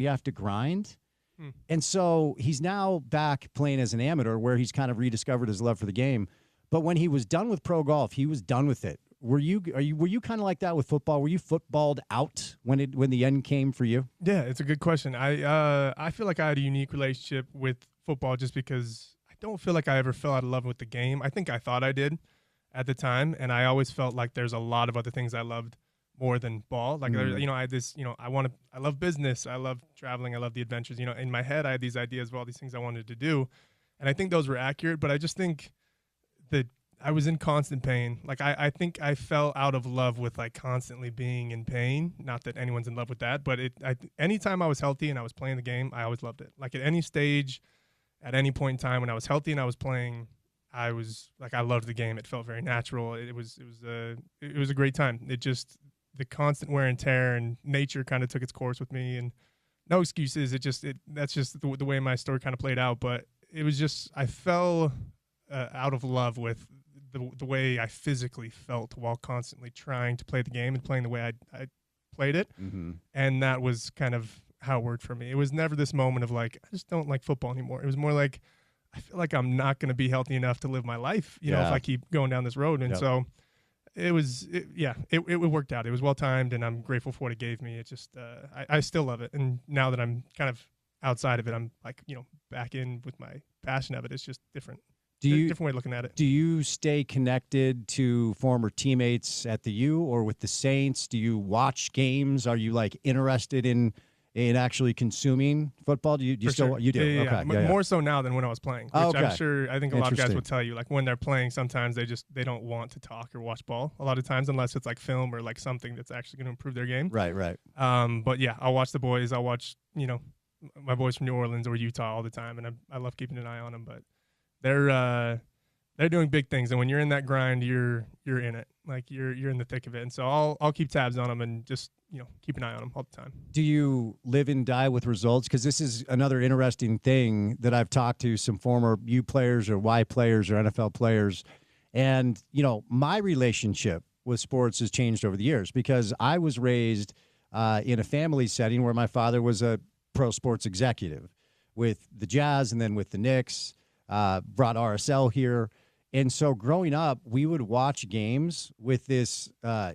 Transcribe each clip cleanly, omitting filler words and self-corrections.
You have to grind. And so he's now back playing as an amateur where he's kind of rediscovered his love for the game. But when he was done with pro golf, he was done with it. Were you kind of like that with football? Were you footballed out when the end came for you? Yeah, it's a good question. I feel like I had a unique relationship with football just because I don't feel like I ever fell out of love with the game. I think I thought I did at the time, and I always felt like there's a lot of other things I loved more than ball. Like, I had this, I love business. I love traveling. I love the adventures. In my head, I had these ideas of all these things I wanted to do. And I think those were accurate, but I just think that I was in constant pain. Like, I think I fell out of love with like constantly being in pain. Not that anyone's in love with that, but anytime I was healthy and I was playing the game, I always loved it. Like at any stage, at any point in time when I was healthy and I was playing, I was like, I loved the game. It felt very natural. It was a great time. The constant wear and tear and nature kind of took its course with me, and no excuses. That's just the way my story kind of played out. But it was just, I fell out of love with the way I physically felt while constantly trying to play the game and playing the way I played it. Mm-hmm. And that was kind of how it worked for me. It was never this moment of like, I just don't like football anymore. It was more like, I feel like I'm not going to be healthy enough to live my life, if I keep going down this road. And so it worked out. It was well timed, and I'm grateful for what it gave me. It just, I still love it. And now that I'm kind of outside of it, I'm like, back in with my passion of it. It's just different. Different way of looking at it. Do you stay connected to former teammates at the U or with the Saints? Do you watch games? Are you like interested in actually consuming football? Do you still sure. You do? Yeah. Okay. More so now than when I was playing. Which I'm sure, I think a lot of guys will tell you, like when they're playing, sometimes they don't want to talk or watch ball a lot of times unless it's like film or like something that's actually going to improve their game. Right. But yeah, I'll watch the boys. I'll watch, my boys from New Orleans or Utah all the time, and I love keeping an eye on them. But they're doing big things, and when you're in that grind, you're in it. Like you're in the thick of it, and so I'll keep tabs on them and just keep an eye on them all the time. Do you live and die with results? Because this is another interesting thing that I've talked to some former U players or Y players or NFL players, and my relationship with sports has changed over the years because I was raised in a family setting where my father was a pro sports executive with the Jazz and then with the Knicks. Brought RSL here. And so growing up, we would watch games with this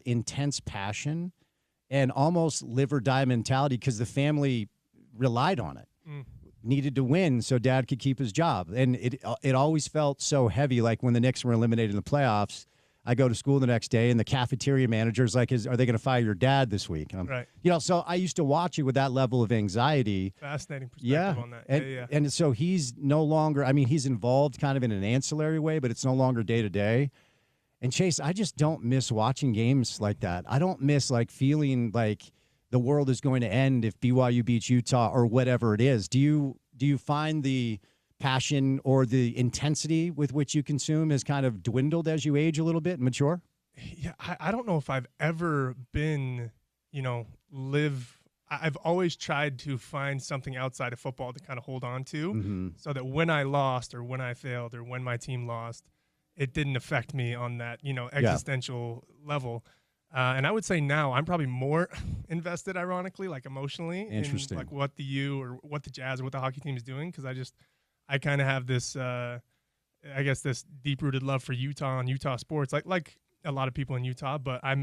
intense passion and almost live or die mentality because the family relied on it. Needed to win so dad could keep his job. And it always felt so heavy, like when the Knicks were eliminated in the playoffs. I go to school the next day, and the cafeteria manager's like, are they going to fire your dad this week? Right. So I used to watch it with that level of anxiety. Fascinating perspective on that. And so he's no longer, he's involved kind of in an ancillary way, but it's no longer day to day. And Chase, I just don't miss watching games like that. I don't miss like feeling like the world is going to end if BYU beats Utah or whatever it is. Do you find the passion or the intensity with which you consume has kind of dwindled as you age a little bit and mature? Yeah, I don't know if I've ever been, I've always tried to find something outside of football to kind of hold on to so that when I lost or when I failed or when my team lost, it didn't affect me on that, existential level. And I would say now I'm probably more invested, ironically, like emotionally, in like what the U or what the Jazz or what the hockey team is doing, because I kind of have this, this deep-rooted love for Utah and Utah sports, like a lot of people in Utah. But I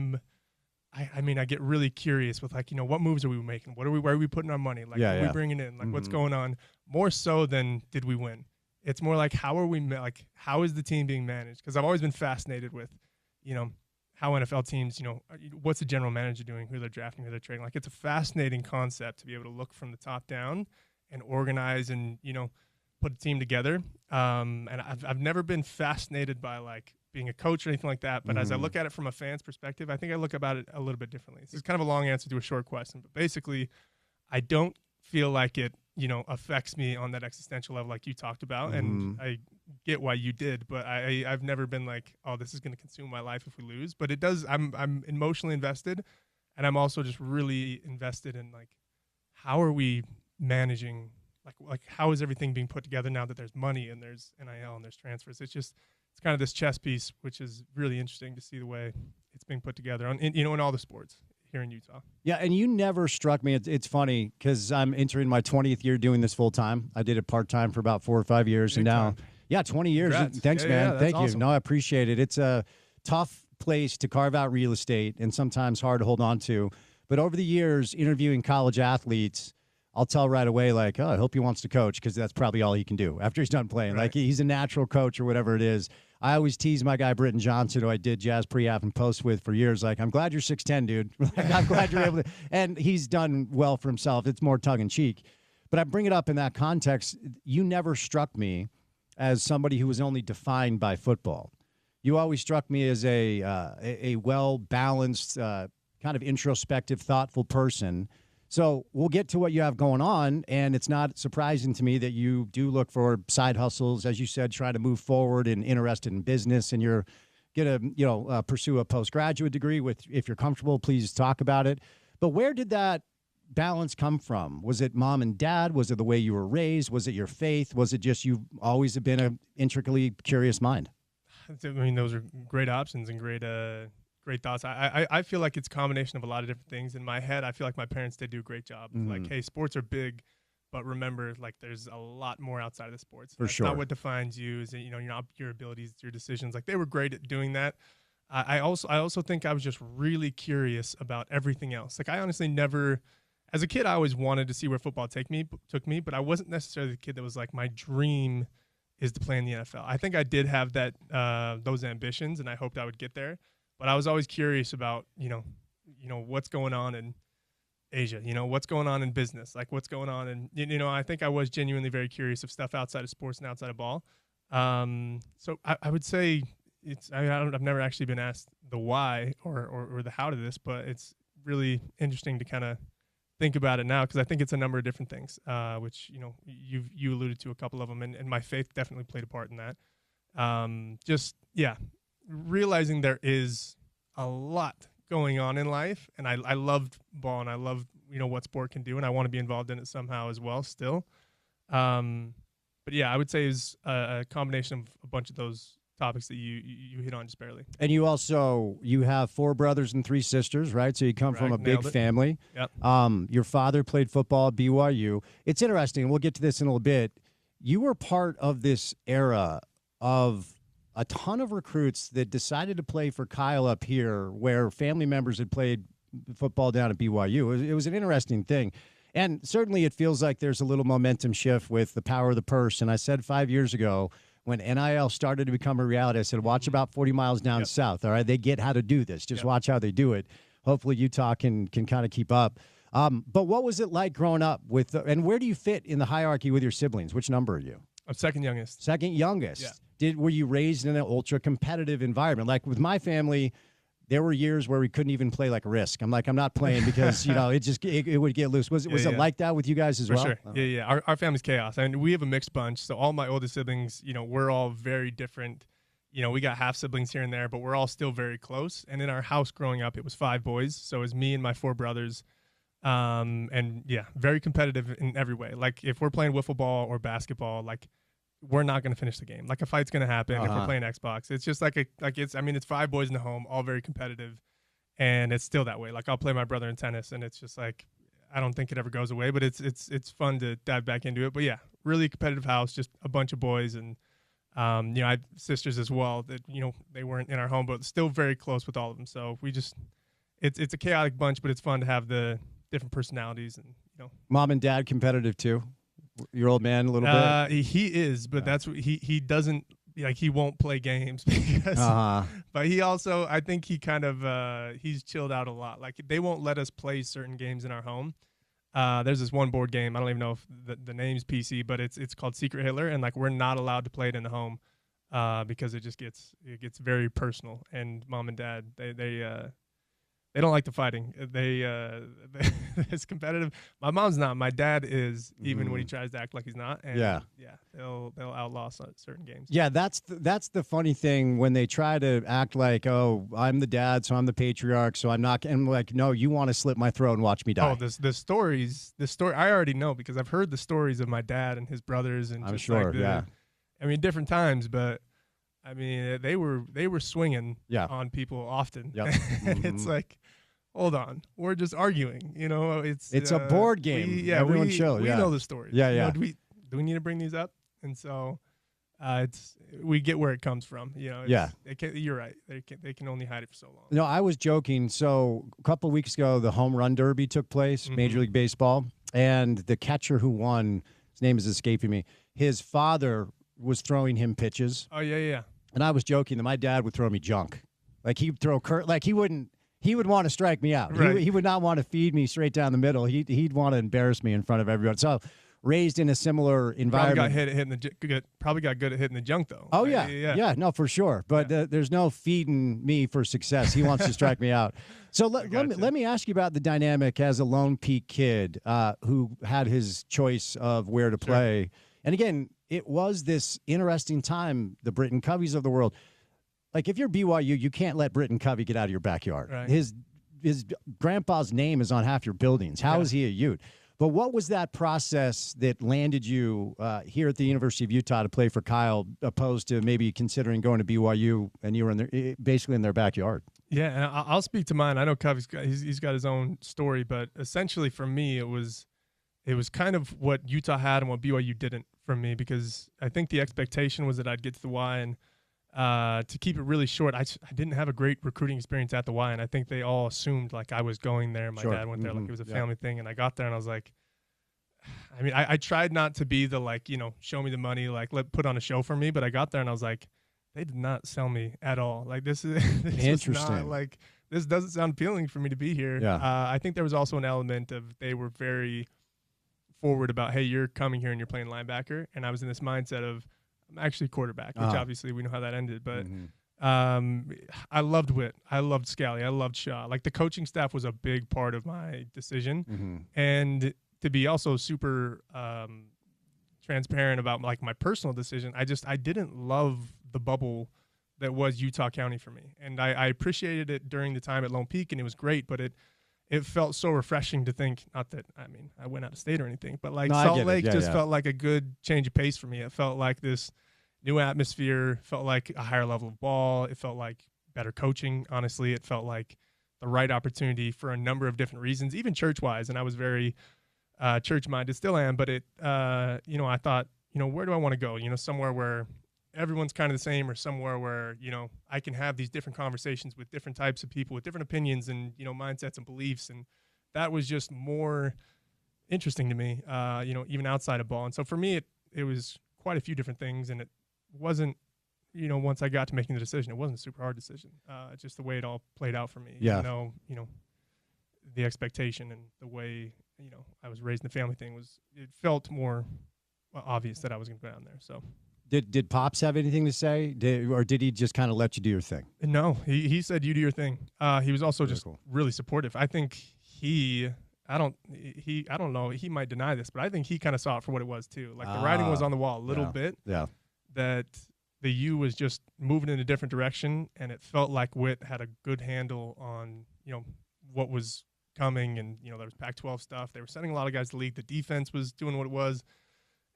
get really curious with what moves are we making? Where are we putting our money? Like, what are we bringing in? Like, what's going on? More so than did we win? It's more like how is the team being managed? Because I've always been fascinated with, how NFL teams, what's the general manager doing? Who they're drafting? Who they're trading? Like, it's a fascinating concept to be able to look from the top down and organize and put a team together. And I've never been fascinated by like being a coach or anything like that. But as I look at it from a fan's perspective, I think I look about it a little bit differently. This is kind of a long answer to a short question, but basically I don't feel like it, affects me on that existential level like you talked about. And I get why you did, but I've never been like, oh, this is going to consume my life if we lose. But it does. I'm emotionally invested, and I'm also just really invested in like, how are we managing like how is everything being put together now that there's money and there's NIL and there's transfers? It's kind of this chess piece, which is really interesting to see the way it's being put together in all the sports. here in Utah. Yeah, and you never struck me. It's funny because I'm entering my 20th year doing this full time. I did it part time for about 4 or 5 years, and now, 20 years. Congrats. Thanks, man. Thank you. Awesome. No, I appreciate it. It's a tough place to carve out real estate, and sometimes hard to hold on to. But over the years, interviewing college athletes, I'll tell right away, like, oh, I hope he wants to coach because that's probably all he can do after he's done playing. Right. Like, he's a natural coach or whatever it is. I always tease my guy, Britton Johnson, who I did Jazz pre-app and post with for years. Like, I'm glad you're 6'10", dude. Like, I'm glad you're able to. And he's done well for himself. It's more tongue-in-cheek. But I bring it up in that context. You never struck me as somebody who was only defined by football. You always struck me as a well-balanced, kind of introspective, thoughtful person. So we'll get to what you have going on, and it's not surprising to me that you do look for side hustles, as you said, trying to move forward and interested in business, and you're going to pursue a postgraduate degree. If you're comfortable, please talk about it. But where did that balance come from? Was it mom and dad? Was it the way you were raised? Was it your faith? Was it just you've always been an intricately curious mind? I mean, those are great options and great thoughts. I feel like it's a combination of a lot of different things. In my head, I feel like my parents did do a great job. Like, hey, sports are big, but remember, like, there's a lot more outside of the sports. For sure. Not what defines you is, your abilities, your decisions. Like, they were great at doing that. I also think I was just really curious about everything else. Like, I honestly never, as a kid, I always wanted to see where football took me, but I wasn't necessarily the kid that was like, my dream is to play in the NFL. I think I did have that those ambitions, and I hoped I would get there. But I was always curious about, what's going on in Asia, what's going on in business, like what's going on. And, I think I was genuinely very curious of stuff outside of sports and outside of ball. So I would say I've never actually been asked the why or the how to this, but it's really interesting to kind of think about it now because I think it's a number of different things, which, you alluded to a couple of them. And my faith definitely played a part in that. Realizing there is a lot going on in life, and I loved ball, and I loved what sport can do, and I want to be involved in it somehow as well still. But yeah, I would say is a combination of a bunch of those topics that you hit on just barely. And you have 4 brothers and 3 sisters, right? So you come from a big family. Yep. Your father played football at BYU. It's interesting, and we'll get to this in a little bit. You were part of this era of a ton of recruits that decided to play for Kyle up here where family members had played football down at BYU. It was an interesting thing. And certainly it feels like there's a little momentum shift with the power of the purse. And I said 5 years ago when NIL started to become a reality, I said, watch about 40 miles down south. All right, they get how to do this. Just watch how they do it. Hopefully Utah can kind of keep up. But what was it like growing up with and where do you fit in the hierarchy with your siblings? Which number are you? I'm second youngest. Second youngest. Yeah. Were you raised in an ultra competitive environment? Like with my family, there were years where we couldn't even play like Risk. I'm like, I'm not playing because it would get loose. Was it like that with you guys as well? For sure. Yeah. Our family's chaos, and we have a mixed bunch. So all my oldest siblings, we're all very different. We got half siblings here and there, but we're all still very close. And in our house growing up, it was 5 boys. So it was me and my 4 brothers. And yeah, very competitive in every way. Like if we're playing wiffle ball or basketball, like we're not going to finish the game. Like a fight's going to happen if we're playing Xbox. It's just it's 5 boys in the home, all very competitive, and it's still that way. Like I'll play my brother in tennis, and it's just like I don't think it ever goes away, but it's fun to dive back into it. But yeah, really competitive house, just a bunch of boys, and I have sisters as well that they weren't in our home, but still very close with all of them. So we just it's a chaotic bunch, but it's fun to have the different personalities and Mom and dad competitive too. Your old man a little bit? He is, but that's what he doesn't like. He won't play games because, but he also, I think he kind of, he's chilled out a lot. Like they won't let us play certain games in our home. There's this one board game. I don't even know if the name's PC, but it's called Secret Hitler. And like, we're not allowed to play it in the home, because it gets very personal. And mom and dad, they don't like the fighting. It's competitive. My mom's not. My dad is, even when he tries to act like he's not. And they'll outlaw certain games. Yeah, that's the funny thing when they try to act like, oh, I'm the dad, so I'm the patriarch, so I'm not. And I'm like, no, you want to slit my throat and watch me die. Oh, the story I already know because I've heard the stories of my dad and his brothers and I'm sure. I mean, different times, but. I mean, they were swinging on people often. Yep. And it's like, hold on, we're just arguing. You know, it's a board game. Everyone chill. We know the stories. Yeah, You yeah. know, do we need to bring these up? And so we get where it comes from. You know, you're right. They can only hide it for so long. No, I was joking. So a couple of weeks ago, the home run derby took place, Major League Baseball, and the catcher who won, his name is escaping me. His father was throwing him pitches. Oh yeah. And I was joking that my dad would throw me junk. Like he'd throw he would want to strike me out. Right. He would not want to feed me straight down the middle. He'd want to embarrass me in front of everyone. So raised in a similar environment. Probably got good at hitting the junk though. Oh yeah, no, for sure. But there's no feeding me for success. He wants to strike me out. So let me ask you about the dynamic as a Lone Peak kid who had his choice of where to play. Sure. And again, it was this interesting time. The Britton Coveys of the world. Like if you're BYU, you can't let Britton Covey get out of your backyard. Right. His grandpa's name is on half your buildings. How is he a Ute? But what was that process that landed you here at the University of Utah to play for Kyle, opposed to maybe considering going to BYU and you were basically in their backyard? Yeah, and I'll speak to mine. I know Covey's he's got his own story, but essentially for me, it was kind of what Utah had and what BYU didn't for me, because I think the expectation was that I'd get to the Y, and to keep it really short, I didn't have a great recruiting experience at the Y, and I think they all assumed like I was going there. My dad went there like it was a family thing, and I got there and I was like, I mean, I tried not to be the show me the money, put on a show for me, but I got there and I was like, they did not sell me at all. Like this interesting. This doesn't sound appealing for me to be here. Yeah. I think there was also an element of they were very forward about, hey, you're coming here and you're playing linebacker, and I was in this mindset of I'm actually quarterback, which obviously we know how that ended. But I loved Witt. I loved Scally. I loved Shaw. Like the coaching staff was a big part of my decision. And to be also super transparent about like my personal decision, I didn't love the bubble that was Utah County for me. And I appreciated it during the time at Lone Peak, and it was great, but it felt so refreshing to think, not that, I mean, I went out of state or anything, but Salt Lake felt like a good change of pace for me. It felt like this new atmosphere, felt like a higher level of ball. It felt like better coaching, honestly. It felt like the right opportunity for a number of different reasons, even church-wise. And I was very church-minded, still am, but I thought, where do I want to go? Somewhere where everyone's kind of the same, or somewhere where, I can have these different conversations with different types of people with different opinions and, mindsets and beliefs. And that was just more interesting to me, even outside of ball. And so for me, it was quite a few different things, and it wasn't, once I got to making the decision, it wasn't a super hard decision. Just the way it all played out for me. Yeah. The expectation and the way, I was raised in the family thing it felt more obvious that I was going to go down there. So. Did Pops have anything to say, or did he just kind of let you do your thing? No, he said you do your thing. He was also just really supportive. I think I don't know, he might deny this, but I think he kind of saw it for what it was too. Like the writing was on the wall a little bit. Yeah. That the U was just moving in a different direction, and it felt like Witt had a good handle on what was coming, and there was Pac-12 stuff. They were sending a lot of guys to the league. The defense was doing what it was,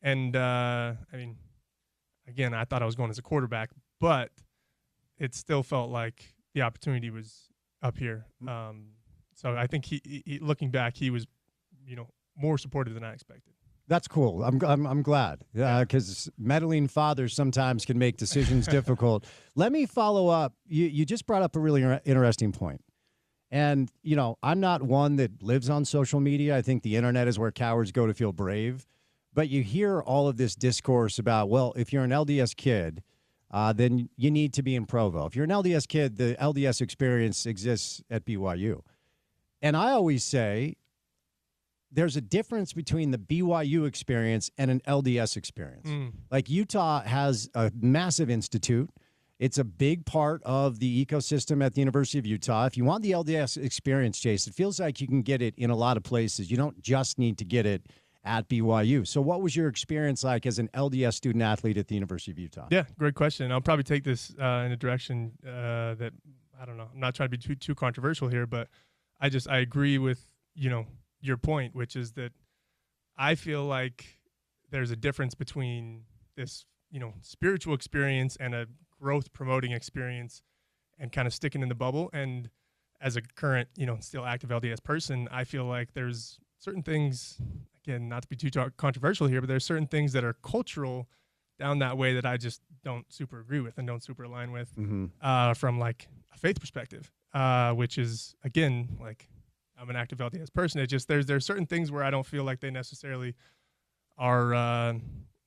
and I mean. Again, I thought I was going as a quarterback, but it still felt like the opportunity was up here. So I think he looking back, he was, more supportive than I expected. That's cool. I'm glad, because meddling fathers sometimes can make decisions difficult. Let me follow up. You just brought up a really interesting point. And, I'm not one that lives on social media. I think the internet is where cowards go to feel brave. But you hear all of this discourse about, well, if you're an LDS kid, then you need to be in Provo. If you're an LDS kid, the LDS experience exists at BYU. And I always say there's a difference between the BYU experience and an LDS experience. Like Utah has a massive institute. It's a big part of the ecosystem at the University of Utah. If you want the LDS experience, Chase, it feels like you can get it in a lot of places. You don't just need to get it at BYU. So what was your experience like as an LDS student athlete at the University of Utah? Yeah, great question. I'll probably take this in a direction that, I don't know, I'm not trying to be too controversial here, but I agree with, your point, which is that I feel like there's a difference between this, spiritual experience and a growth promoting experience and kind of sticking in the bubble. And as a current, still active LDS person, I feel like there's certain things, again, not to be too controversial here, but there's certain things that are cultural down that way that I just don't super agree with and don't super align with from like a faith perspective, which is, again, like I'm an active LDS person. It just, there's certain things where I don't feel like they necessarily are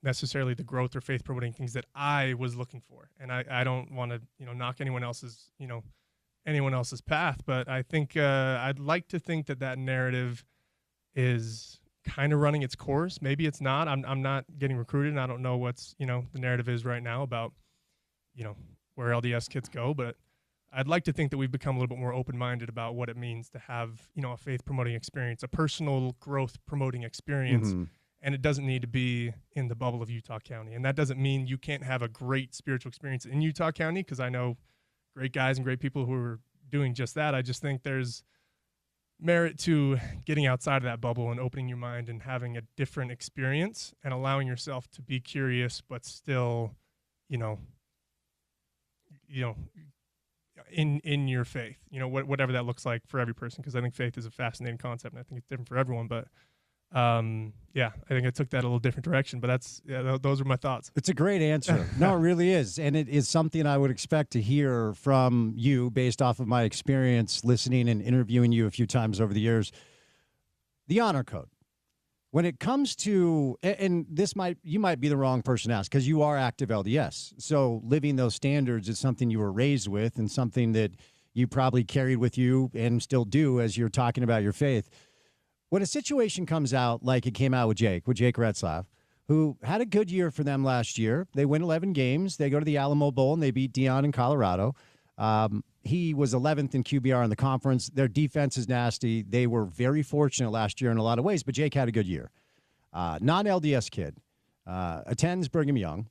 necessarily the growth or faith promoting things that I was looking for. And I don't want to, knock anyone else's path, but I think I'd like to think that narrative is kind of running its course. Maybe it's not. I'm not getting recruited, and I don't know what's the narrative is right now about where LDS kids go, but I'd like to think that we've become a little bit more open-minded about what it means to have a faith promoting experience, a personal growth promoting experience. And it doesn't need to be in the bubble of Utah County. And that doesn't mean you can't have a great spiritual experience in Utah County, because I know great guys and great people who are doing just that. I just think there's merit to getting outside of that bubble and opening your mind and having a different experience and allowing yourself to be curious, but still, in your faith, whatever that looks like for every person. Because I think faith is a fascinating concept, and I think it's different for everyone. But I think I took that a little different direction, but those are my thoughts. It's a great answer. No, it really is. And it is something I would expect to hear from you based off of my experience listening and interviewing you a few times over the years. The honor code. When it comes to, and you might be the wrong person to ask, because you are active LDS. So living those standards is something you were raised with and something that you probably carried with you and still do as you're talking about your faith. When a situation comes out like it came out with Jake Retzlaff, who had a good year for them last year. They win 11 games. They go to the Alamo Bowl, and they beat Deion in Colorado. He was 11th in QBR in the conference. Their defense is nasty. They were very fortunate last year in a lot of ways, but Jake had a good year. Non-LDS kid, attends Brigham Young,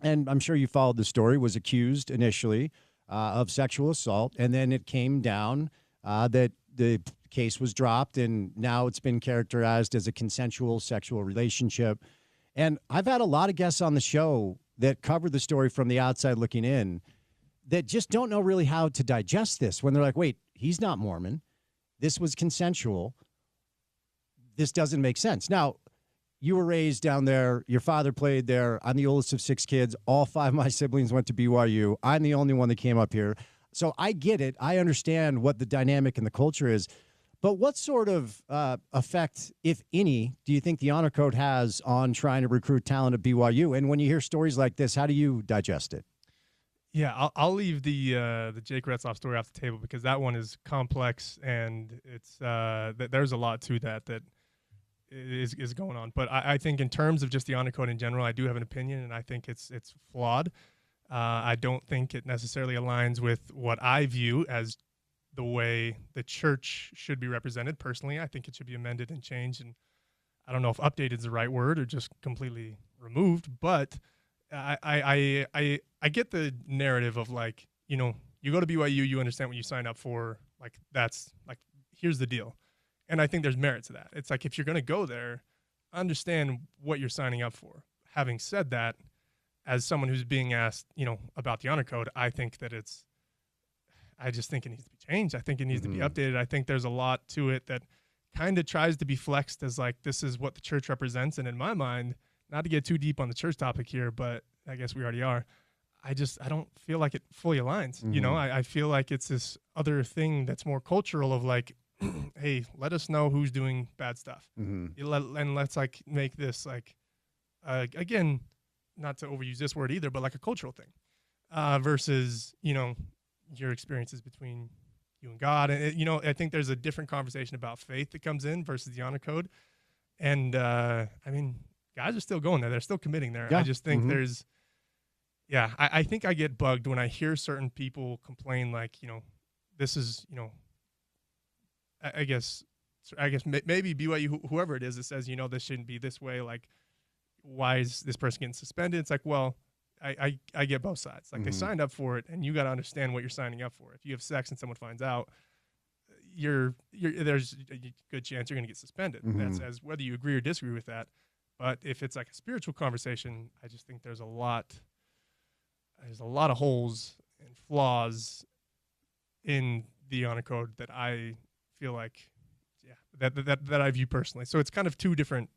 and I'm sure you followed the story, was accused initially of sexual assault, and then it came down that the case was dropped, and now it's been characterized as a consensual sexual relationship. And I've had a lot of guests on the show that cover the story from the outside looking in that just don't know really how to digest this when they're like, wait, he's not Mormon. This was consensual. This doesn't make sense. Now, you were raised down there. Your father played there. I'm the oldest of 6 kids. All 5 of my siblings went to BYU. I'm the only one that came up here. So I get it. I understand what the dynamic and the culture is. But what sort of effect, if any, do you think the honor code has on trying to recruit talent at BYU? And when you hear stories like this, how do you digest it? Yeah, I'll leave the Jake Retzlaff story off the table, because that one is complex, and it's there's a lot to that is going on. But I think in terms of just the honor code in general, I do have an opinion, and I think it's flawed. I don't think it necessarily aligns with what I view as the way the church should be represented. Personally, I think it should be amended and changed. And I don't know if updated is the right word or just completely removed, but I get the narrative of, like, you go to BYU, you understand what you signed up for. Like, that's like, here's the deal. And I think there's merit to that. It's like, if you're going to go there, understand what you're signing up for. Having said that, as someone who's being asked, about the honor code, I just think it needs to be changed. I think it needs to be updated. I think there's a lot to it that kind of tries to be flexed as like, this is what the church represents. And in my mind, not to get too deep on the church topic here, but I guess we already are. I don't feel like it fully aligns. I feel like it's this other thing that's more cultural of like, hey, let us know who's doing bad stuff. And let's like make this like, again, not to overuse this word either, but like a cultural thing versus, your experiences between you and God. And, I think there's a different conversation about faith that comes in versus the honor code. And, guys are still going there. They're still committing there. Yeah. I just think I think I get bugged when I hear certain people complain, like, this is, I guess maybe BYU, whoever it is that says, this shouldn't be this way. Like, why is this person getting suspended? It's like, well, I get both sides. Like, they signed up for it, and you got to understand what you're signing up for. If you have sex and someone finds out, there's a good chance you're going to get suspended. That's as whether you agree or disagree with that. But if it's like a spiritual conversation, I just think there's a lot of holes and flaws in the honor code that I feel like, that I view personally. So it's kind of two different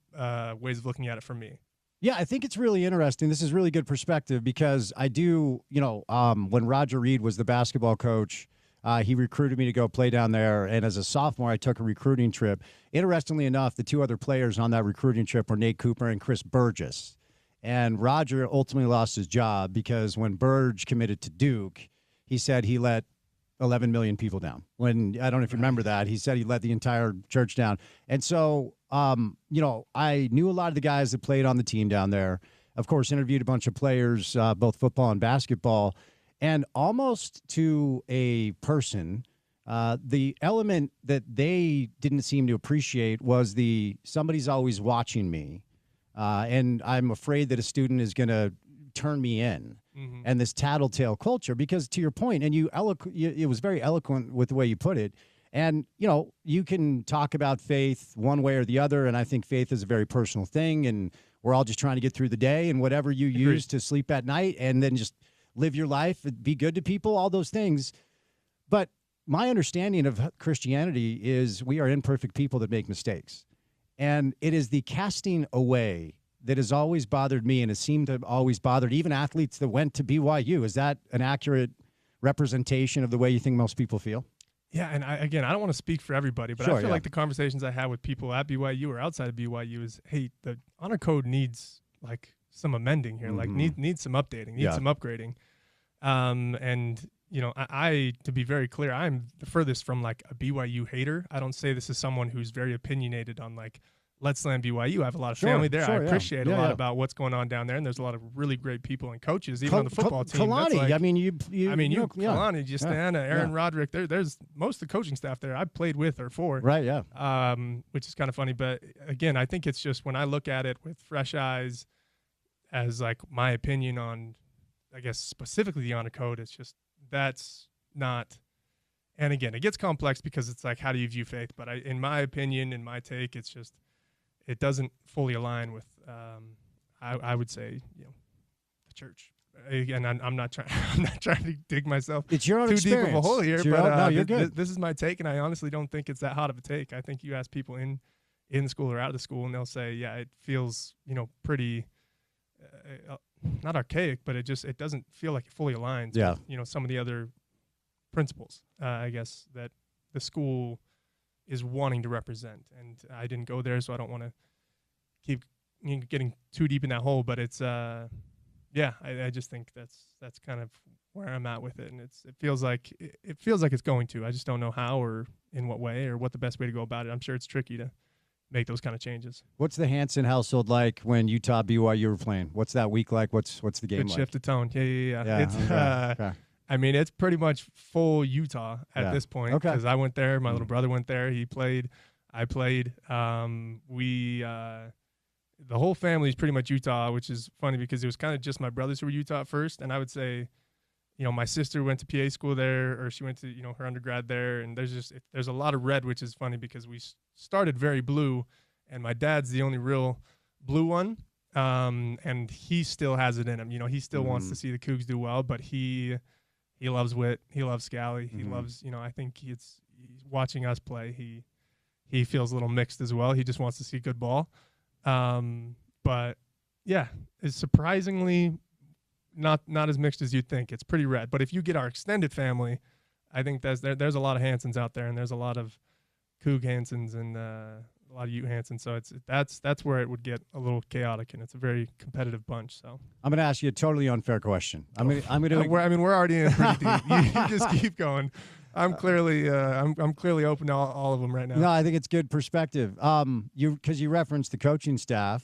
ways of looking at it for me. Yeah, I think it's really interesting. This is really good perspective because I do, when Roger Reed was the basketball coach, he recruited me to go play down there. And as a sophomore, I took a recruiting trip. Interestingly enough, the two other players on that recruiting trip were Nate Cooper and Chris Burgess. And Roger ultimately lost his job because when Burge committed to Duke, he said he let 11 million people down. When, I don't know if you remember that, he said he let the entire church down. And so, I knew a lot of the guys that played on the team down there. Of course, interviewed a bunch of players, both football and basketball. And almost to a person, the element that they didn't seem to appreciate was somebody's always watching me. And I'm afraid that a student is going to turn me in. Mm-hmm. And this tattletale culture, because to your point, and it was very eloquent with the way you put it. And, you can talk about faith one way or the other. And I think faith is a very personal thing. And we're all just trying to get through the day, and whatever you use to sleep at night, and then just live your life, be good to people, all those things. But my understanding of Christianity is we are imperfect people that make mistakes. And it is the casting away that has always bothered me, and has seemed to have always bothered even athletes that went to BYU. Is that an accurate representation of the way you think most people feel? Yeah, and I don't want to speak for everybody, but I feel like the conversations I had with people at BYU or outside of BYU is, hey, the honor code needs like some amending here, like needs some updating, needs some upgrading. And I to be very clear, I'm the furthest from like a BYU hater. I don't say this as someone who's very opinionated on like, let's slam BYU. I have a lot of family there. I appreciate a lot about what's going on down there, and there's a lot of really great people and coaches, even on the football team. Kalani, like, Kalani, Justana, Aaron Roderick. There's most of the coaching staff there I've played with or for. Right, yeah. Which is kind of funny, but again, I think it's just when I look at it with fresh eyes, as like my opinion on, I guess specifically the honor code, it's just that's not. And again, it gets complex because it's like, how do you view faith? But in my opinion, in my take, it's just. It doesn't fully align with, I would say, the church. Again, I'm not trying. I'm not trying to dig myself it's your own too experience. deep of a hole here. No, you're good. This is my take, and I honestly don't think it's that hot of a take. I think you ask people in the school or out of the school, and they'll say, yeah, it feels pretty, not archaic, but it doesn't feel like it fully aligns. With, some of the other principles, I guess, that the school is wanting to represent. And I didn't go there, so I don't want to keep getting too deep in that hole, but it's I just think that's kind of where I'm at with it. And it feels like it's going to. I just don't know how or in what way or what the best way to go about it. I'm sure it's tricky to make those kind of changes. What's the Hansen household like when Utah BYU were playing? What's that week like? What's the game Good like? Shift of tone. Yeah. It's okay. I mean, it's pretty much full Utah at this point because I went there. My little brother went there. He played. I played. The whole family is pretty much Utah, which is funny because it was kind of just my brothers who were Utah at first. And I would say, my sister went to PA school there, or she went to, her undergrad there. And there's a lot of red, which is funny because we started very blue, and my dad's the only real blue one. And he still has it in him. He still wants to see the Cougs do well, but he loves Witt. He loves Scally. He loves, I think he's watching us play. He feels a little mixed as well. He just wants to see good ball. But yeah, it's surprisingly not as mixed as you'd think. It's pretty red. But if you get our extended family, I think there's a lot of Hansens out there, and there's a lot of Coug Hansens and a lot of Ute Hansen. So that's where it would get a little chaotic, and it's a very competitive bunch. So I'm going to ask you a totally unfair question. We're already in pretty deep. You just keep going. I'm clearly open to all of them right now. No, I think it's good perspective. Because you referenced the coaching staff,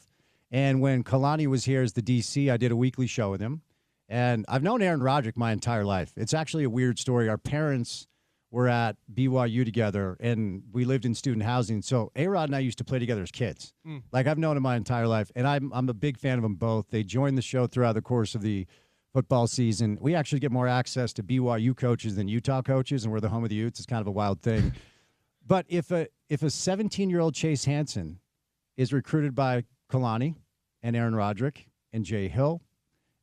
and when Kalani was here as the DC, I did a weekly show with him, and I've known Aaron Roderick my entire life. It's actually a weird story. Our parents were at BYU together, and we lived in student housing. So A-Rod and I used to play together as kids. Like, I've known him my entire life, and I'm a big fan of them both. They joined the show throughout the course of the football season. We actually get more access to BYU coaches than Utah coaches, and we're the home of the Utes. It's kind of a wild thing. But if a 17-year-old Chase Hansen is recruited by Kalani and Aaron Roderick and Jay Hill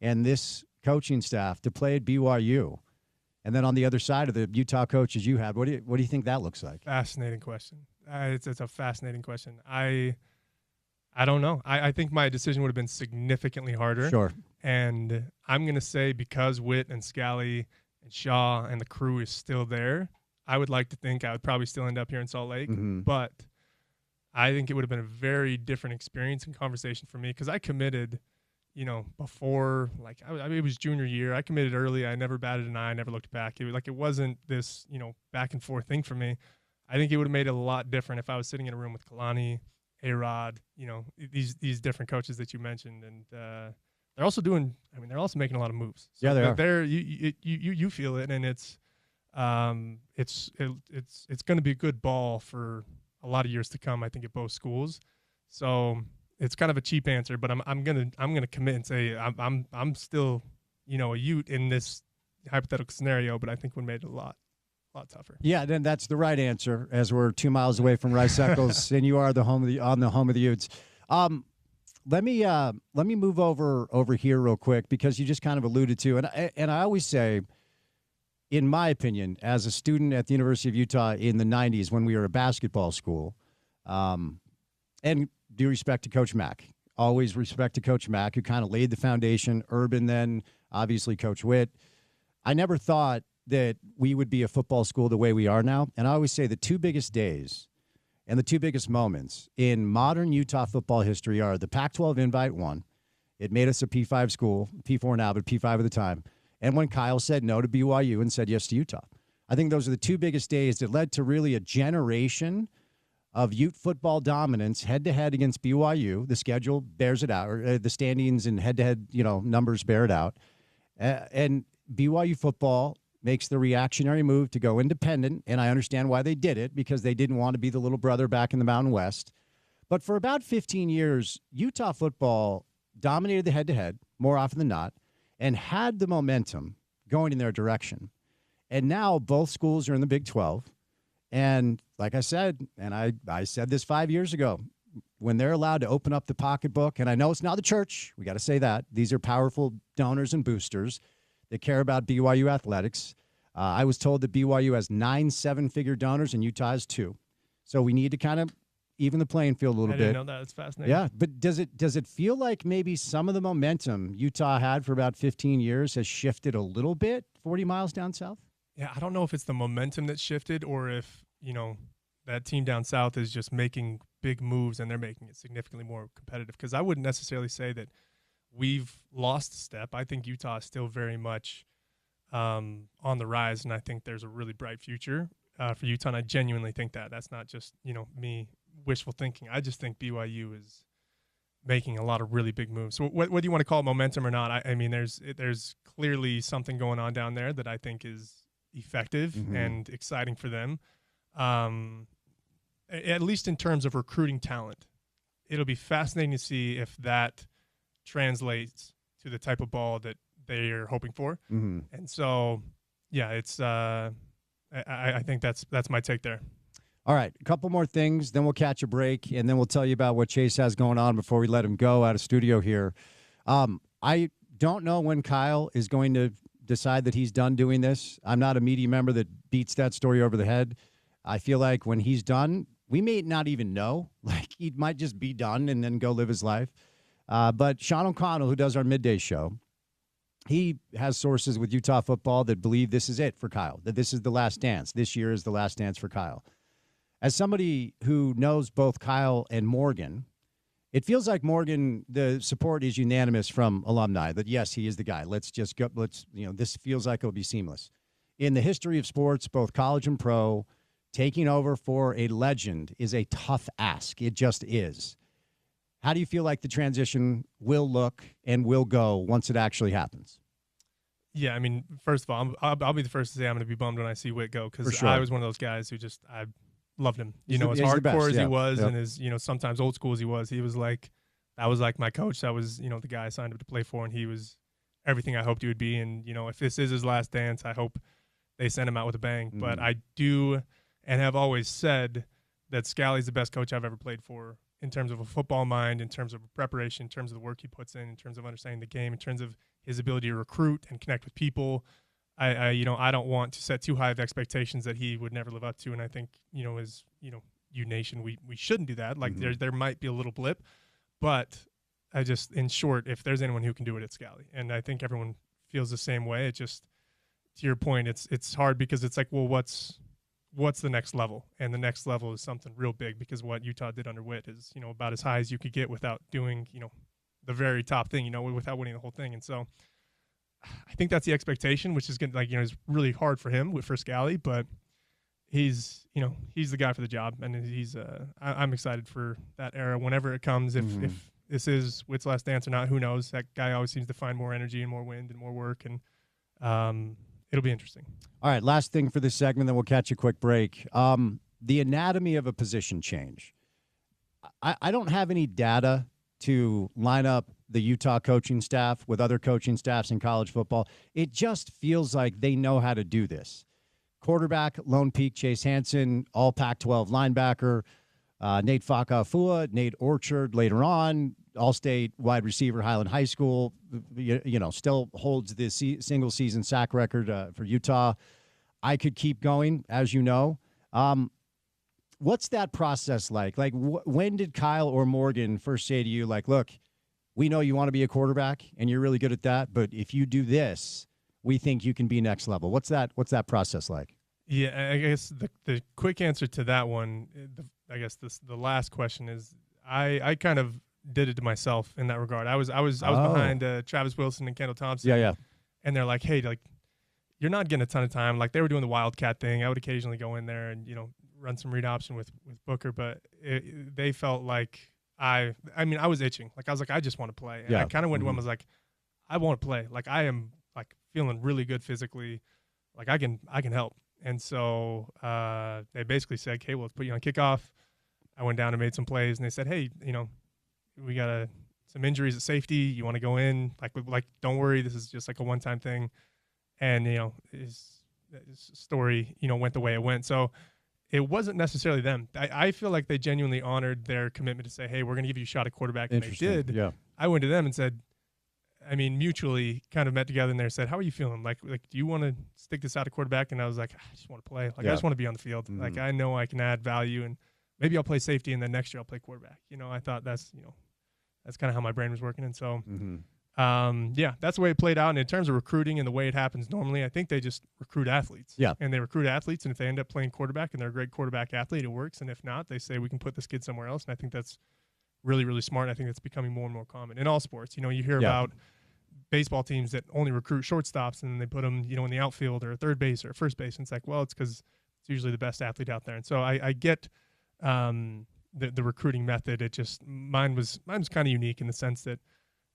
and this coaching staff to play at BYU, And then on the other side of the Utah coaches you had, what do you think that looks like? Fascinating question. It's a fascinating question. I don't know. I think my decision would have been significantly harder. Sure. And I'm going to say because Witt and Scally and Shaw and the crew is still there, I would like to think I would probably still end up here in Salt Lake. Mm-hmm. But I think it would have been a very different experience and conversation for me because I committed, before, like, I mean, it was junior year. I committed early. I never batted an eye. I never looked back. It wasn't this, back and forth thing for me. I think it would have made it a lot different if I was sitting in a room with Kalani, A-Rod, these different coaches that you mentioned. And they're also they're also making a lot of moves. So yeah, they are. You feel it, and it's going to be a good ball for a lot of years to come, I think, at both schools. So it's kind of a cheap answer, but I'm gonna commit and say I'm still, a Ute in this hypothetical scenario, but I think we made it a lot tougher. Yeah, then that's the right answer, as we're 2 miles away from Rice Eccles, and you are the home of the Utes. Let me move over here real quick, because you just kind of alluded to, and I always say, in my opinion, as a student at the University of Utah in the 90s when we were a basketball school, and due respect to Coach Mack, always respect to Coach Mack, who kind of laid the foundation, Urban then, obviously Coach Witt. I never thought that we would be a football school the way we are now. And I always say the two biggest days and the two biggest moments in modern Utah football history are the Pac-12 Invite 1. It made us a P5 school, P4 now, but P5 at the time. And when Kyle said no to BYU and said yes to Utah. I think those are the two biggest days that led to really a generation of Ute football dominance head-to-head against BYU. The schedule bears it out, or the standings and head-to-head numbers bear it out. And BYU football makes the reactionary move to go independent, and I understand why they did it, because they didn't want to be the little brother back in the Mountain West. But for about 15 years, Utah football dominated the head-to-head more often than not and had the momentum going in their direction. And now both schools are in the Big 12. And like I said, and I said this 5 years ago, when they're allowed to open up the pocketbook, and I know it's not the church, we got to say that. These are powerful donors and boosters that care about BYU athletics. I was told that BYU has 9 seven-figure donors and Utah has 2. So we need to kind of even the playing field a little bit. I didn't know that. It's fascinating. Yeah, but does it feel like maybe some of the momentum Utah had for about 15 years has shifted a little bit 40 miles down south? Yeah, I don't know if it's the momentum that shifted or if, that team down south is just making big moves and they're making it significantly more competitive. Because I wouldn't necessarily say that we've lost a step. I think Utah is still very much on the rise, and I think there's a really bright future for Utah. And I genuinely think that. That's not just me wishful thinking. I just think BYU is making a lot of really big moves. So what do you want to call it, momentum or not? I mean, there's clearly something going on down there that I think is effective and exciting for them. At least in terms of recruiting talent, it'll be fascinating to see if that translates to the type of ball that they are hoping for. And so, yeah, it's I think that's my take there. All right, a couple more things, then we'll catch a break, and then we'll tell you about what Chase has going on before we let him go out of studio here. I don't know when Kyle is going to decide that he's done doing this. I'm not a media member that beats that story over the head. I feel like when he's done, we may not even know. Like, he might just be done and then go live his life. But Sean O'Connell, who does our midday show, he has sources with Utah football that believe this is it for Kyle, that this is the last dance. This year is the last dance for Kyle. As somebody who knows both Kyle and Morgan, it feels like Morgan, the support is unanimous from alumni that, yes, he is the guy. Let's just go. This feels like it'll be seamless. In the history of sports, both college and pro, taking over for a legend is a tough ask. It just is. How do you feel like the transition will look and will go once it actually happens? Yeah, I mean, first of all, I'll be the first to say I'm going to be bummed when I see Witt go, because I was one of those guys who I loved him. As hardcore as he was, and as sometimes old school as he was that was like my coach. That was the guy I signed up to play for, and he was everything I hoped he would be. And if this is his last dance, I hope they send him out with a bang. But I do and have always said that Scally's the best coach I've ever played for, in terms of a football mind, in terms of preparation, in terms of the work he puts in terms of understanding the game, in terms of his ability to recruit and connect with people. I don't want to set too high of expectations that he would never live up to. And I think, as U Nation, we shouldn't do that. Like there might be a little blip, but I just, in short, if there's anyone who can do it, it's Scally. And I think everyone feels the same way. It just, to your point, it's hard because it's like, well, what's the next level? And the next level is something real big, because what Utah did under Witt is, about as high as you could get without doing, the very top thing, without winning the whole thing. And so I think that's the expectation, which is going to, is really hard for him for Scally, but he's the guy for the job. And I'm excited for that era whenever it comes. If this is Witt's last dance or not, who knows? That guy always seems to find more energy and more wind and more work. And, it'll be interesting. All right, last thing for this segment, then we'll catch a quick break. The anatomy of a position change. I don't have any data to line up the Utah coaching staff with other coaching staffs in college football. It just feels like they know how to do this. Quarterback, Lone Peak, Chase Hansen, all Pac-12 linebacker, Nate Fakafua, Nate Orchard later on, All-State wide receiver, Highland High School, still holds the single-season sack record for Utah. I could keep going, as you know. What's that process like? Like, when did Kyle or Morgan first say to you, like, look, we know you want to be a quarterback, and you're really good at that, but if you do this, we think you can be next level. What's that process like? Yeah, I guess the quick answer to that one, the last question is I kind of did it to myself in that regard. I was behind Travis Wilson and Kendall Thompson. Yeah. And they're like, hey, like, you're not getting a ton of time. Like, they were doing the Wildcat thing. I would occasionally go in there and, run some read option with Booker, but they felt like I was itching. Like, I was like, I just want to play. And I kind of went to him, I was like, I want to play. Like, I am like feeling really good physically. Like, I can help. And so they basically said, okay, well, let's put you on kickoff. I went down and made some plays, and they said, hey, we got some injuries at safety. You want to go in? Like, don't worry. This is just like a one-time thing. And, his story, went the way it went. So it wasn't necessarily them. I feel like they genuinely honored their commitment to say, hey, we're going to give you a shot at quarterback. And they did. Yeah. I went to them and said, mutually kind of met together and they said, how are you feeling? Like, do you want to stick this out at quarterback? And I was like, I just want to play. Like, I just want to be on the field. Like, I know I can add value, and maybe I'll play safety, and then next year I'll play quarterback. I thought that's kind of how my brain was working. And so, that's the way it played out. And in terms of recruiting and the way it happens normally, I think they just recruit athletes. Yeah. And they recruit athletes, and if they end up playing quarterback and they're a great quarterback athlete, it works. And if not, they say, we can put this kid somewhere else. And I think that's really, really smart. I think that's becoming more and more common in all sports. You hear about baseball teams that only recruit shortstops, and they put them, in the outfield or third base or first base. And it's like, well, it's because it's usually the best athlete out there. And so I get the recruiting method. It just, mine was kind of unique in the sense that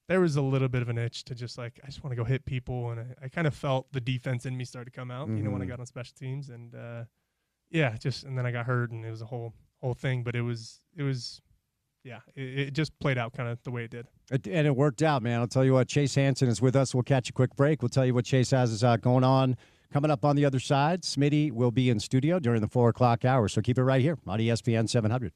there was a little bit of an itch to just like, I just want to go hit people. And I kind of felt the defense in me start to come out, when I got on special teams. And and then I got hurt, and it was a whole thing. But it just played out kind of the way it did. And it worked out, man. I'll tell you what, Chase Hansen is with us. We'll catch a quick break. We'll tell you what Chase has going on. Coming up on the other side, Smitty will be in studio during the 4 o'clock hour. So keep it right here on ESPN 700.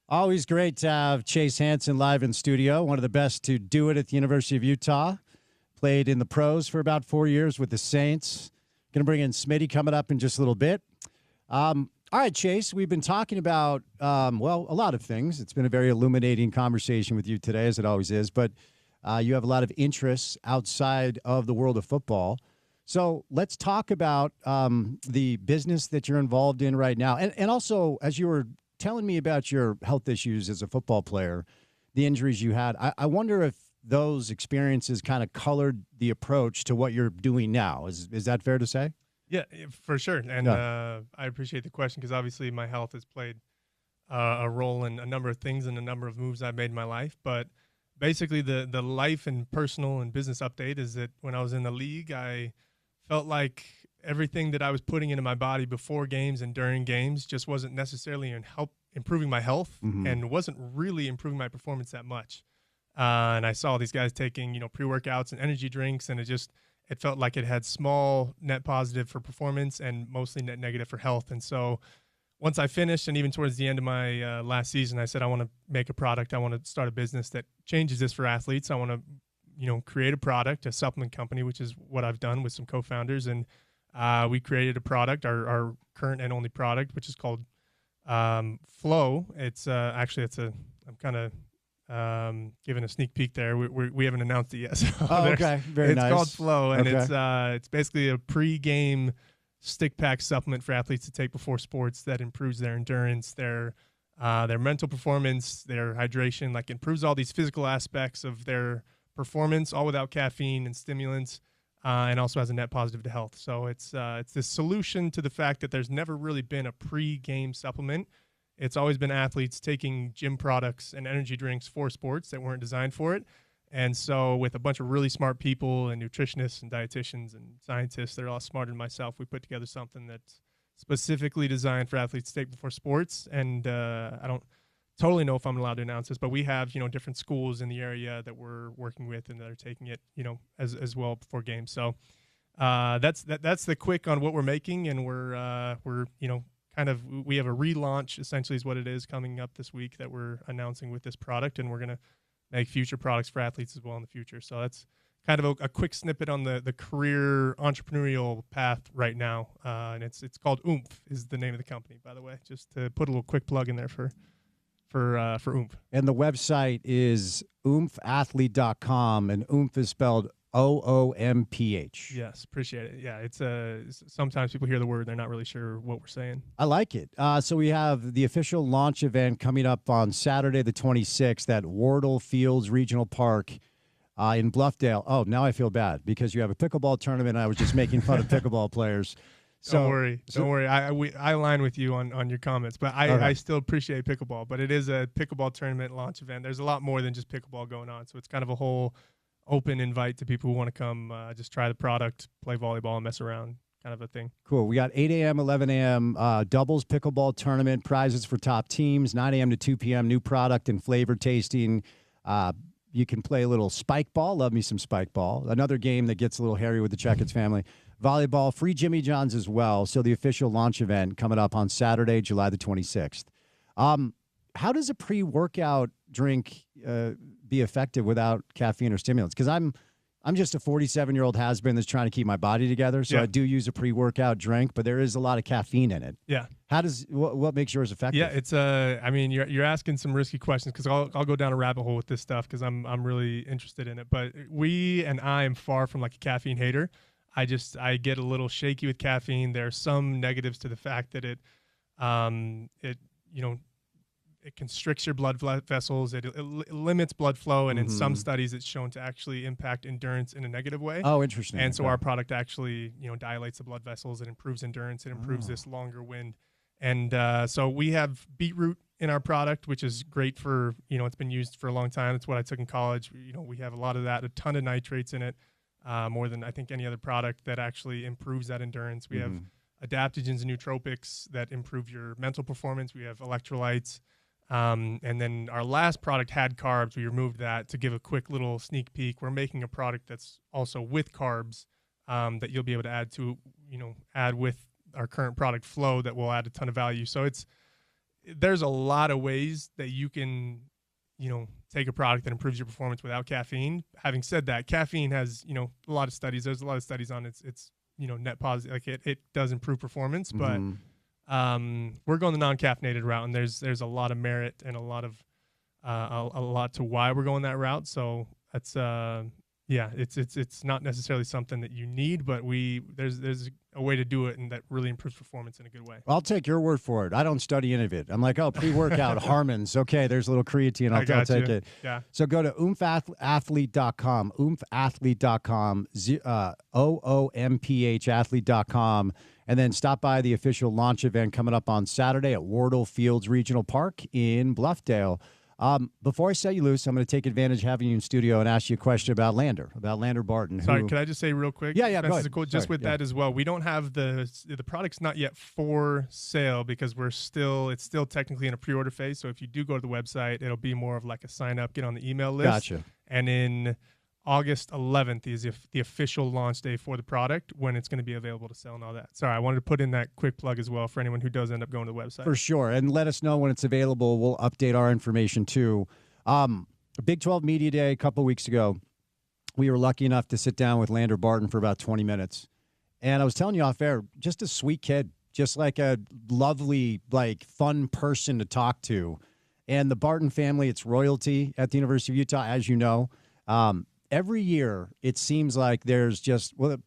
Always great to have Chase Hansen live in studio, one of the best to do it at the University of Utah. Played in the pros for about 4 years with the Saints. Going to bring in Smitty coming up in just a little bit. All right, Chase, we've been talking about, a lot of things. It's been a very illuminating conversation with you today, as it always is, but you have a lot of interests outside of the world of football. So let's talk about the business that you're involved in right now. And also, as you were telling me about your health issues as a football player, the injuries you had, I wonder if those experiences kind of colored the approach to what you're doing now. Is that fair to say? Yeah, for sure. And I appreciate the question because obviously my health has played a role in a number of things and a number of moves I've made in my life. But basically the life and personal and business update is that when I was in the league, I felt like everything that I was putting into my body before games and during games just wasn't necessarily improving my health and wasn't really improving my performance that much. And I saw these guys taking, pre-workouts and energy drinks, and it felt like it had small net positive for performance and mostly net negative for health. And so once I finished, and even towards the end of my last season, I said, I want to make a product. I want to start a business that changes this for athletes. I want to, create a product, a supplement company, which is what I've done with some co-founders. And we created a product, our current and only product, which is called Flow. It's I'm kind of giving a sneak peek there. We haven't announced it yet. So okay. Very nice. It's called Flow, and okay. it's basically a pre-game stick pack supplement for athletes to take before sports that improves their endurance, their mental performance, their hydration, like improves all these physical aspects of their performance, all without caffeine and stimulants. And also has a net positive to health. So it's this solution to the fact that there's never really been a pre-game supplement. It's always been athletes taking gym products and energy drinks for sports that weren't designed for it. And so with a bunch of really smart people and nutritionists and dietitians and scientists, they're all smarter than myself, we put together something that's specifically designed for athletes to take before sports. And I don't totally know if I'm allowed to announce this, but we have, different schools in the area that we're working with and that are taking it, as well before games. So that's the quick on what we're making. And we're we have a relaunch essentially is what it is coming up this week that we're announcing with this product. And we're going to make future products for athletes as well in the future. So that's kind of a quick snippet on the career entrepreneurial path right now. And it's called Oomph is the name of the company, by the way, just to put a little quick plug in there for Oomph. And the website is oomphathlete.com, and Oomph is spelled OOMPH. Yes, appreciate it. Yeah, it's sometimes people hear the word, they're not really sure what we're saying. I like it. So we have the official launch event coming up on Saturday the 26th at Wardle Fields Regional Park in Bluffdale. Oh, now I feel bad because you have a pickleball tournament. I was just making fun of pickleball players. So, don't worry. I align with you on your comments, but I still appreciate pickleball. But it is a pickleball tournament launch event. There's a lot more than just pickleball going on. So it's kind of a whole open invite to people who want to come just try the product, play volleyball, and mess around, kind of a thing. Cool. We got 8 a.m., 11 a.m. Doubles pickleball tournament, prizes for top teams, 9 a.m. to 2 p.m., new product and flavor tasting. You can play a little spike ball. Love me some spike ball. Another game that gets a little hairy with the Checketts family. Volleyball, free Jimmy John's as well. So the official launch event coming up on Saturday, July the 26th. How does a pre-workout drink be effective without caffeine or stimulants? Because I'm just a 47-year-old has-been that's trying to keep my body together. So I do use a pre-workout drink, but there is a lot of caffeine in it. Yeah. What makes yours effective? Yeah, it's you're asking some risky questions because I'll go down a rabbit hole with this stuff because I'm really interested in it. But I am far from like a caffeine hater. I get a little shaky with caffeine. There are some negatives to the fact that it constricts your blood vessels. It limits blood flow, and in some studies, it's shown to actually impact endurance in a negative way. Oh, interesting. And so our product actually, dilates the blood vessels. It improves endurance. It improves this longer wind. And so we have beetroot in our product, which is great for, it's been used for a long time. It's what I took in college. We have a lot of that, a ton of nitrates in it. More than I think any other product that actually improves that endurance. We have adaptogens and nootropics that improve your mental performance. We have electrolytes. And then our last product had carbs. We removed that to give a quick little sneak peek. We're making a product that's also with carbs that you'll be able to add with our current product Flow that will add a ton of value. So there's a lot of ways that you can, take a product that improves your performance without caffeine. Having said that, caffeine has, a lot of studies. There's a lot of studies on its net positive. Like it does improve performance, but we're going the non-caffeinated route, and there's a lot of merit and a lot to why we're going that route. So that's it's not necessarily something that you need, but there's a way to do it, and that really improves performance in a good way. I'll take your word for it. I don't study any of it. I'm like, pre-workout, Harmons. Okay, there's a little creatine. I'll take it. Yeah. So go to oomphathlete.com, oomphathlete.com, OOMPHathlete.com, and then stop by the official launch event coming up on Saturday at Wardle Fields Regional Park in Bluffdale. Before I set you loose, I'm going to take advantage of having you in studio and ask you a question about Lander Barton. Sorry, could I just say real quick? Yeah, go ahead. Cool. Just with that as well, we don't have the product's not yet for sale because it's still technically in a pre-order phase. So if you do go to the website, it'll be more of like a sign up, get on the email list. Gotcha. And in August 11th is the official launch day for the product, when it's going to be available to sell and all that. Sorry, I wanted to put in that quick plug as well for anyone who does end up going to the website. For sure. And let us know when it's available. We'll update our information too. Big 12 Media Day a couple weeks ago, we were lucky enough to sit down with Lander Barton for about 20 minutes. And I was telling you off air, just a sweet kid, just like a lovely, fun person to talk to. And the Barton family, it's royalty at the University of Utah, as you know. Every year, it seems like there's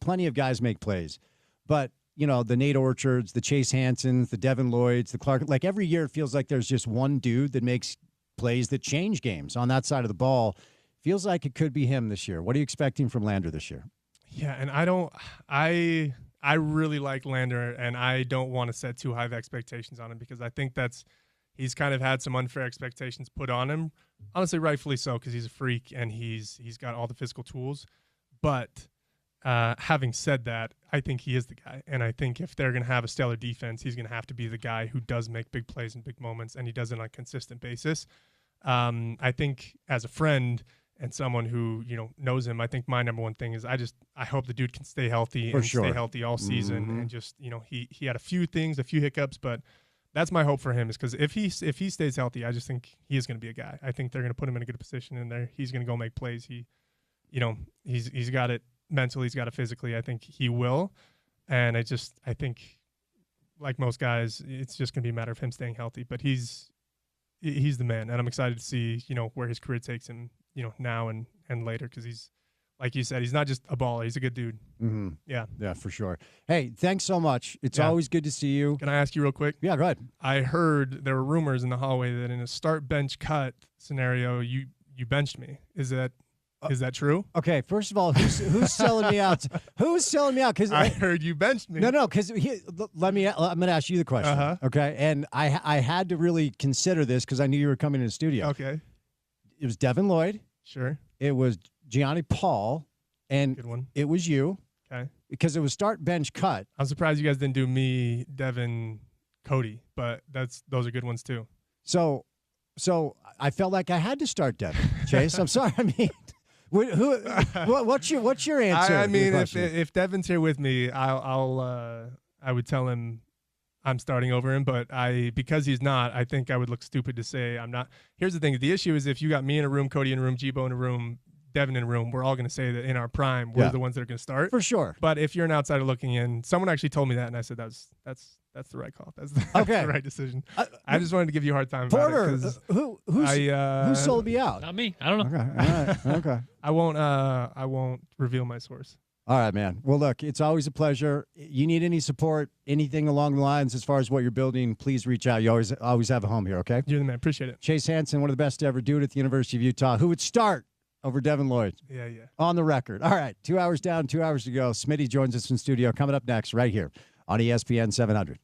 plenty of guys make plays. But, the Nate Orchards, the Chase Hansens, the Devin Lloyds, the Clark, every year it feels like there's just one dude that makes plays that change games on that side of the ball. Feels like it could be him this year. What are you expecting from Lander this year? Yeah, and I really like Lander, and I don't want to set too high of expectations on him because I think he's kind of had some unfair expectations put on him. Honestly, rightfully so, because he's a freak and he's got all the physical tools. But having said that, I think he is the guy. And I think if they're going to have a stellar defense, he's going to have to be the guy who does make big plays in big moments, and he does it on a consistent basis. I think as a friend and someone who knows him, I think my number one thing is I hope the dude can stay healthy stay healthy all season. And just he had a few hiccups, but that's my hope for him, is because if he stays healthy, I just think he is going to be a guy. I think they're going to put him in a good position in there. He's going to go make plays. He's got it mentally, he's got it physically. I think he will, and I think like most guys, it's just going to be a matter of him staying healthy. But he's the man, and I'm excited to see where his career takes him now and later, because he's, like you said, he's not just a baller. He's a good dude. Mm-hmm. Yeah, for sure. Hey, thanks so much. It's always good to see you. Can I ask you real quick? Yeah, go ahead. I heard there were rumors in the hallway that in a start bench cut scenario, you benched me. Is that true? Okay, first of all, who's selling me out? Who's selling me out? Because I heard you benched me. No, because I'm going to ask you the question. Okay, and I had to really consider this because I knew you were coming in the studio. Okay. It was Devin Lloyd. Sure. It was Gianni Paul, and good one. It was you. Okay. Because it was start bench cut. I'm surprised you guys didn't do me, Devin, Cody, but those are good ones too. So I felt like I had to start Devin. Chase, I'm sorry. I mean, what's your answer? I mean, if Devin's here with me, I would tell him I'm starting over him, but because he's not, I think I would look stupid to say I'm not. Here's the thing. The issue is if you got me in a room, Cody in a room, Jibo in a room, Devin in a room, we're all going to say that in our prime, we're the ones that are going to start. For sure. But if you're an outsider looking in, someone actually told me that, and I said that's the right call. That's the right decision. I just wanted to give you a hard time Porter, about it. Who sold me out? Not me. I don't know. Okay. All right. Okay. I won't reveal my source. All right, man. Well, look, it's always a pleasure. You need any support, anything along the lines as far as what you're building, please reach out. You always have a home here, okay? You're the man. Appreciate it. Chase Hansen, one of the best to ever do it at the University of Utah, who would start over Devin Lloyd. Yeah. On the record. All right, 2 hours down, 2 hours to go. Smitty joins us in studio. Coming up next right here on ESPN 700.